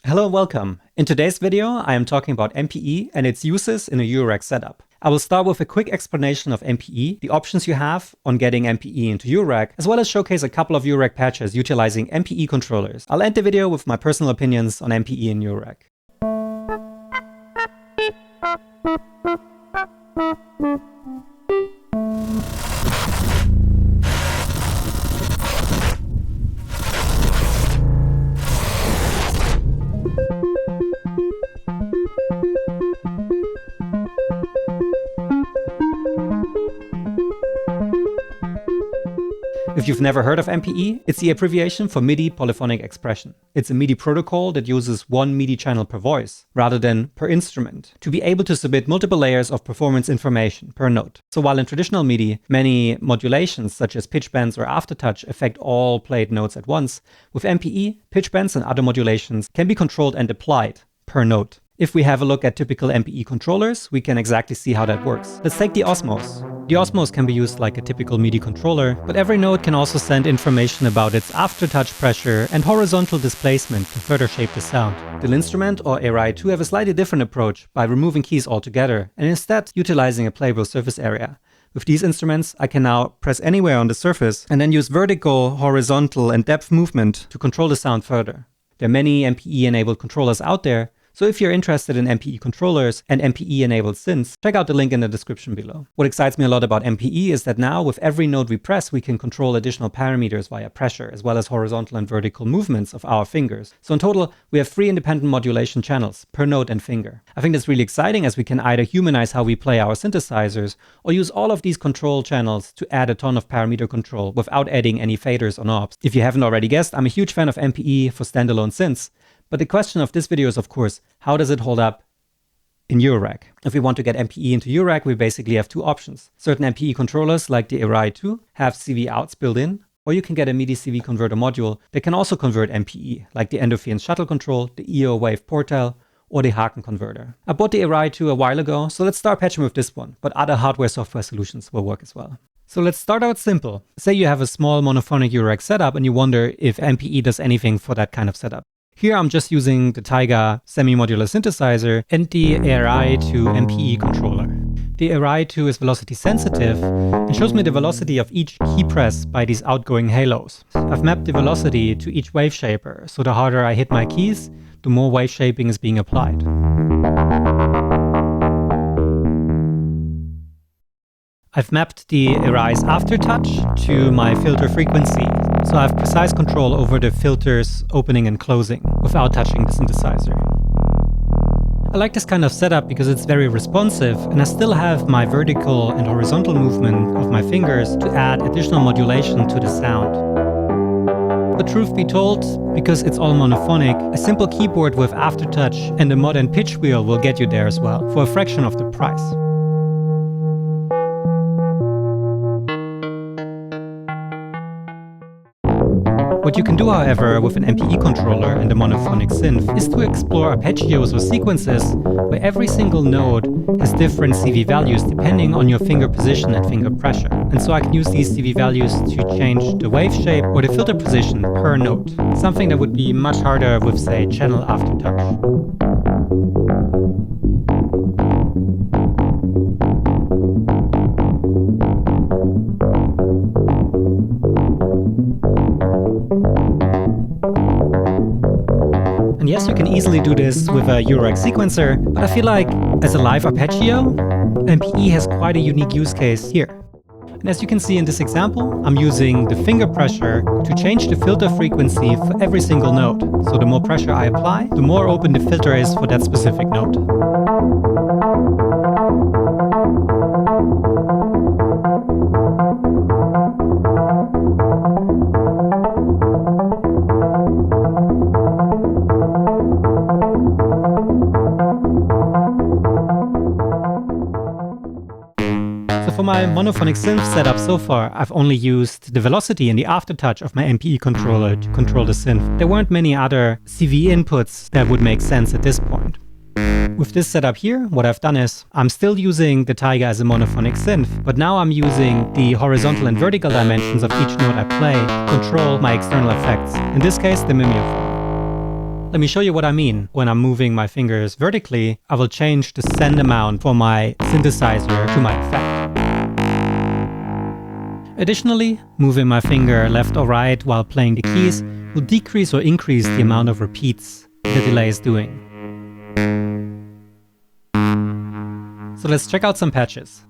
Hello and welcome. In today's video, I am talking about MPE and its uses in a Eurorack setup. I will start with a quick explanation of MPE, the options you have on getting MPE into Eurorack, as well as showcase a couple of Eurorack patches utilizing MPE controllers. I'll end the video with my personal opinions on MPE in Eurorack. If you've never heard of MPE, it's the abbreviation for MIDI polyphonic expression. It's a MIDI protocol that uses one MIDI channel per voice, rather than per instrument, to be able to submit multiple layers of performance information per note. So while in traditional MIDI, many modulations such as pitch bends or aftertouch affect all played notes at once, with MPE, pitch bends and other modulations can be controlled and applied per note. If we have a look at typical MPE controllers, we can exactly see how that works. Let's take the Osmos. The Osmos can be used like a typical MIDI controller, but every note can also send information about its aftertouch pressure and horizontal displacement to further shape the sound. The Instrument or Erea 2 have a slightly different approach by removing keys altogether and instead utilizing a playable surface area. With these instruments, I can now press anywhere on the surface and then use vertical, horizontal and depth movement to control the sound further. There are many MPE-enabled controllers out there, so if you're interested in MPE controllers and MPE-enabled synths, check out the link in the description below. What excites me a lot about MPE is that now with every note we press, we can control additional parameters via pressure, as well as horizontal and vertical movements of our fingers. So in total, we have 3 independent modulation channels per note and finger. I think that's really exciting as we can either humanize how we play our synthesizers or use all of these control channels to add a ton of parameter control without adding any faders or knobs. If you haven't already guessed, I'm a huge fan of MPE for standalone synths. But the question of this video is, of course, how does it hold up in Eurorack? If we want to get MPE into Eurorack, we basically have 2 options. Certain MPE controllers, like the Erea 2, have CV outs built in, or you can get a MIDI CV converter module that can also convert MPE, like the Endorphin shuttle control, the EO Wave Portal, or the Haken converter. I bought the Erea 2 a while ago, so let's start patching with this one, but other hardware-software solutions will work as well. So let's start out simple. Say you have a small monophonic Eurorack setup and you wonder if MPE does anything for that kind of setup. Here I'm just using the Taiga semi-modular synthesizer and the Erea 2 MPE controller. The Erea 2 is velocity sensitive and shows me the velocity of each key press by these outgoing halos. I've mapped the velocity to each wave shaper, so the harder I hit my keys, the more wave shaping is being applied. I've mapped the Erea's aftertouch to my filter frequency, so I have precise control over the filters opening and closing without touching the synthesizer. I like this kind of setup because it's very responsive and I still have my vertical and horizontal movement of my fingers to add additional modulation to the sound. But truth be told, because it's all monophonic, a simple keyboard with aftertouch and a modern pitch wheel will get you there as well, for a fraction of the price. What you can do, however, with an MPE controller and a monophonic synth is to explore arpeggios or sequences where every single note has different CV values depending on your finger position and finger pressure. And so I can use these CV values to change the wave shape or the filter position per note, something that would be much harder with, say, channel aftertouch. And yes, you can easily do this with a Eurorack sequencer, but I feel like as a live arpeggio, MPE has quite a unique use case here. And as you can see in this example, I'm using the finger pressure to change the filter frequency for every single note. So the more pressure I apply, the more open the filter is for that specific note. For my monophonic synth setup so far, I've only used the velocity and the aftertouch of my MPE controller to control the synth. There weren't many other CV inputs that would make sense at this point. With this setup here, what I've done is, I'm still using the Taiga as a monophonic synth, but now I'm using the horizontal and vertical dimensions of each note I play to control my external effects, in this case the mimeophone. Let me show you what I mean. When I'm moving my fingers vertically, I will change the send amount for my synthesizer to my effect. Additionally, moving my finger left or right while playing the keys will decrease or increase the amount of repeats the delay is doing. So let's check out some patches.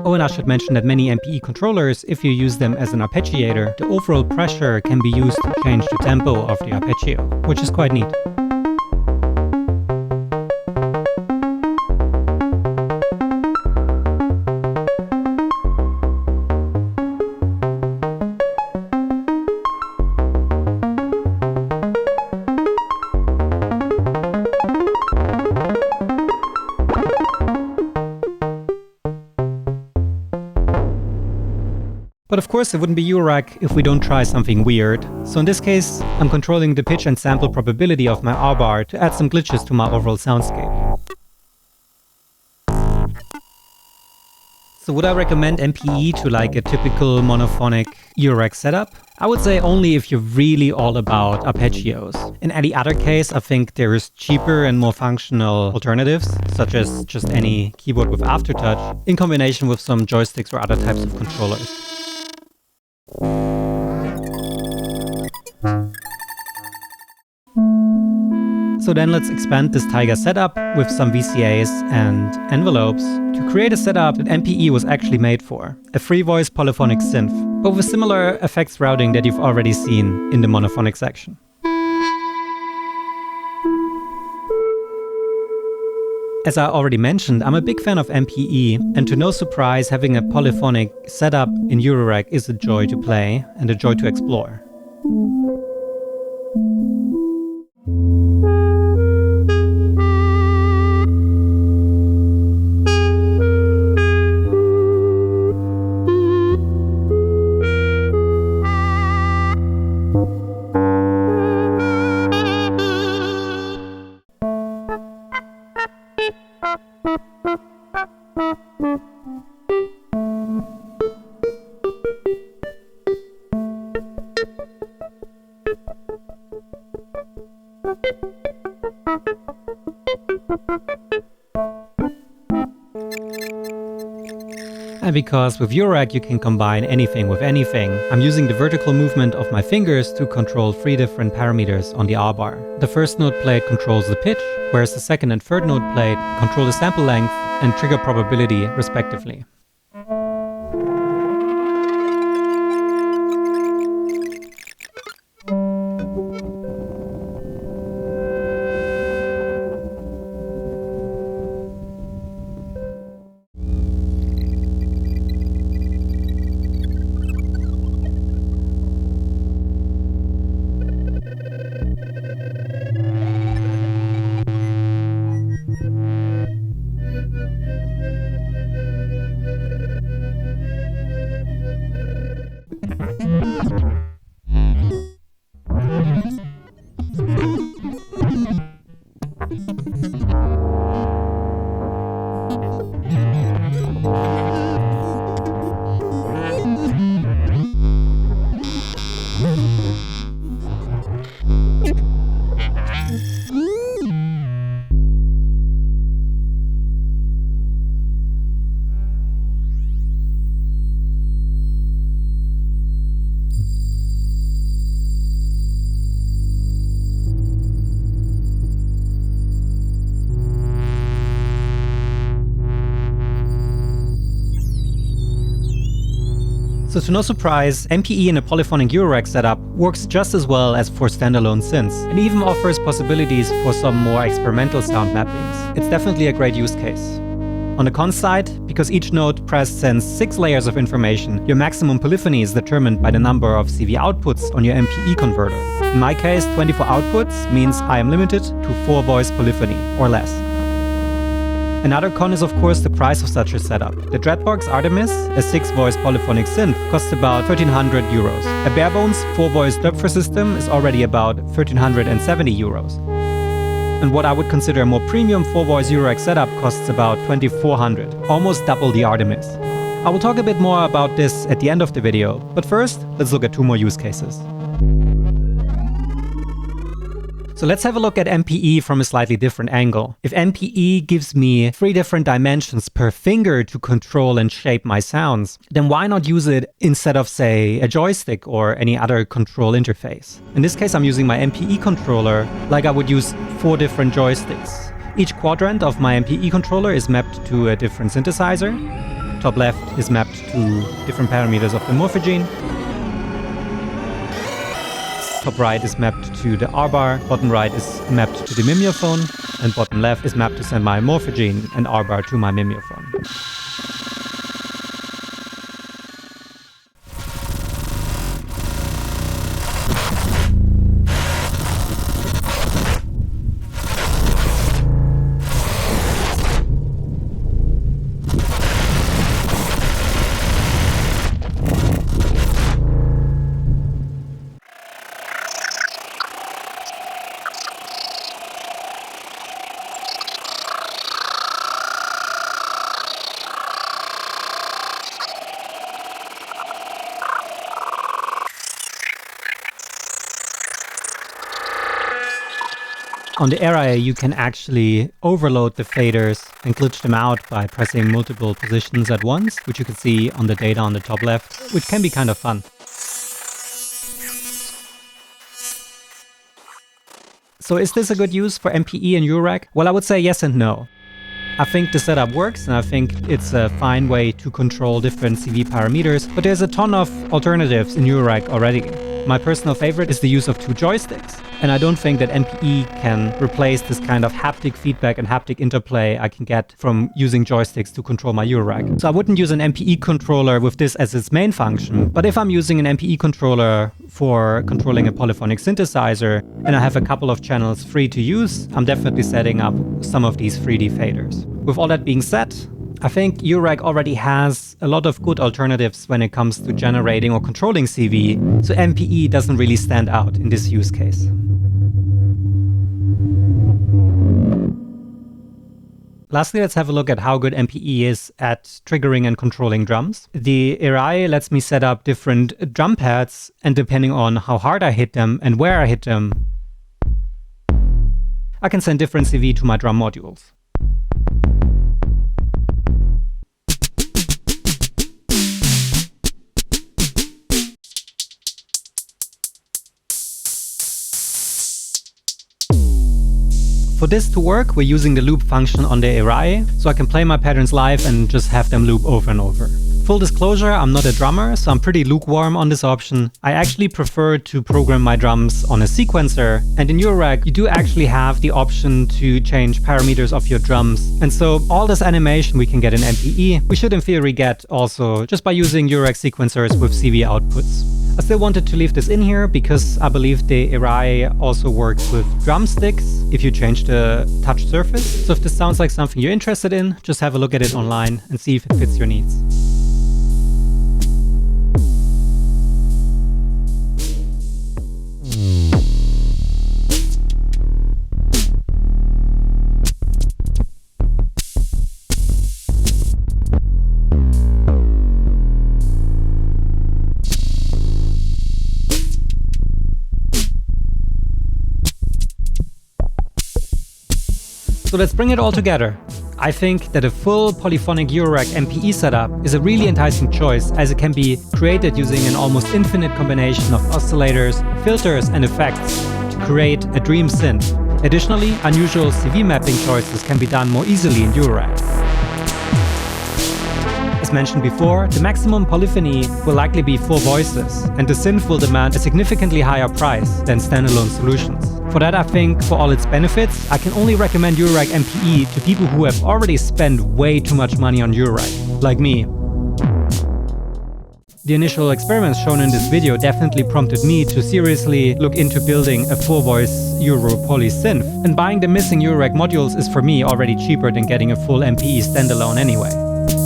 Oh, and I should mention that many MPE controllers, if you use them as an arpeggiator, the overall pressure can be used to change the tempo of the arpeggio, which is quite neat. But of course it wouldn't be Eurorack if we don't try something weird. So in this case, I'm controlling the pitch and sample probability of my R bar to add some glitches to my overall soundscape. So would I recommend MPE to like a typical monophonic Eurorack setup? I would say only if you're really all about arpeggios. In any other case, I think there is cheaper and more functional alternatives, such as just any keyboard with aftertouch, in combination with some joysticks or other types of controllers. So then let's expand this Tiger setup with some VCAs and envelopes to create a setup that MPE was actually made for, a free-voice polyphonic synth, but with similar effects routing that you've already seen in the monophonic section. As I already mentioned, I'm a big fan of MPE, and to no surprise, having a polyphonic setup in Eurorack is a joy to play and a joy to explore. And because with Eurorack you can combine anything with anything, I'm using the vertical movement of my fingers to control 3 different parameters on the R bar. The first note plate controls the pitch, whereas the second and third note plate control the sample length and trigger probability respectively. So to no surprise, MPE in a Polyphonic Eurorack setup works just as well as for standalone synths, and even offers possibilities for some more experimental sound mappings. It's definitely a great use case. On the cons side, because each note pressed sends 6 layers of information, your maximum polyphony is determined by the number of CV outputs on your MPE converter. In my case, 24 outputs means I am limited to 4 voice polyphony, or less. Another con is of course the price of such a setup. The Dreadbox Artemis, a 6-voice polyphonic synth, costs about 1,300 euros. A barebones 4-voice Döpfer system is already about 1,370 euros. And what I would consider a more premium 4-voice Eurorack setup costs about 2,400, almost double the Artemis. I will talk a bit more about this at the end of the video, but first, let's look at 2 more use cases. So let's have a look at MPE from a slightly different angle. If MPE gives me 3 different dimensions per finger to control and shape my sounds, then why not use it instead of, say, a joystick or any other control interface? In this case, I'm using my MPE controller like I would use 4 different joysticks. Each quadrant of my MPE controller is mapped to a different synthesizer. Top left is mapped to different parameters of the morphogene. Top right is mapped to the R-bar, bottom right is mapped to the mimeophone, and bottom left is mapped to send my morphogene and R-bar to my mimeophone. On the Erea, you can actually overload the faders and glitch them out by pressing multiple positions at once, which you can see on the data on the top left, which can be kind of fun. So is this a good use for MPE and Eurorack? Well, I would say yes and no. I think the setup works, and I think it's a fine way to control different CV parameters, but there's a ton of alternatives in Eurorack already. My personal favorite is the use of 2 joysticks, and I don't think that MPE can replace this kind of haptic feedback and haptic interplay I can get from using joysticks to control my Eurorack. So I wouldn't use an MPE controller with this as its main function, but if I'm using an MPE controller for controlling a polyphonic synthesizer and I have a couple of channels free to use, I'm definitely setting up some of these 3D faders. With all that being said, I think Eurorack already has a lot of good alternatives when it comes to generating or controlling CV, so MPE doesn't really stand out in this use case. Lastly, let's have a look at how good MPE is at triggering and controlling drums. The Erea lets me set up different drum pads, and depending on how hard I hit them and where I hit them, I can send different CV to my drum modules. For this to work, we're using the loop function on the Erea, so I can play my patterns live and just have them loop over and over. Full disclosure, I'm not a drummer, so I'm pretty lukewarm on this option. I actually prefer to program my drums on a sequencer, and in Eurorack you do actually have the option to change parameters of your drums. And so all this animation we can get in MPE, we should in theory get also just by using Eurorack sequencers with CV outputs. I still wanted to leave this in here because I believe the Erea also works with drumsticks if you change the touch surface. So if this sounds like something you're interested in, just have a look at it online and see if it fits your needs. So let's bring it all together. I think that a full Polyphonic Eurorack MPE setup is a really enticing choice, as it can be created using an almost infinite combination of oscillators, filters and effects to create a dream synth. Additionally, unusual CV mapping choices can be done more easily in Eurorack. As mentioned before, the maximum polyphony will likely be 4 voices, and the synth will demand a significantly higher price than standalone solutions. For that, I think, for all its benefits, I can only recommend Eurorack MPE to people who have already spent way too much money on Eurorack, like me. The initial experiments shown in this video definitely prompted me to seriously look into building a 4-voice Euro poly synth, and buying the missing Eurorack modules is for me already cheaper than getting a full MPE standalone anyway.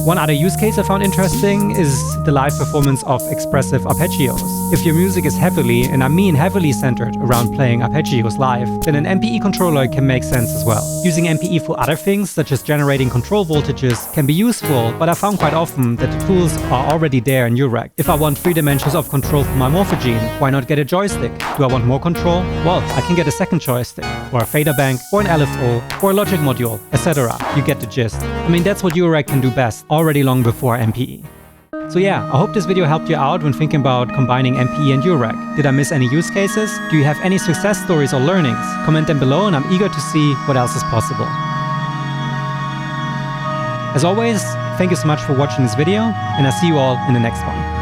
One other use case I found interesting is the live performance of expressive arpeggios. If your music is heavily, and I mean heavily centered around playing arpeggios live, then an MPE controller can make sense as well. Using MPE for other things, such as generating control voltages, can be useful, but I found quite often that the tools are already there in Eurorack. If I want 3 dimensions of control for my morphogene, why not get a joystick? Do I want more control? Well, I can get a second joystick, or a fader bank, or an LFO, or a logic module, etc. You get the gist. I mean, that's what Eurorack can do best, already long before MPE. So yeah, I hope this video helped you out when thinking about combining MPE and Eurorack. Did I miss any use cases? Do you have any success stories or learnings? Comment them below and I'm eager to see what else is possible. As always, thank you so much for watching this video, and I'll see you all in the next one.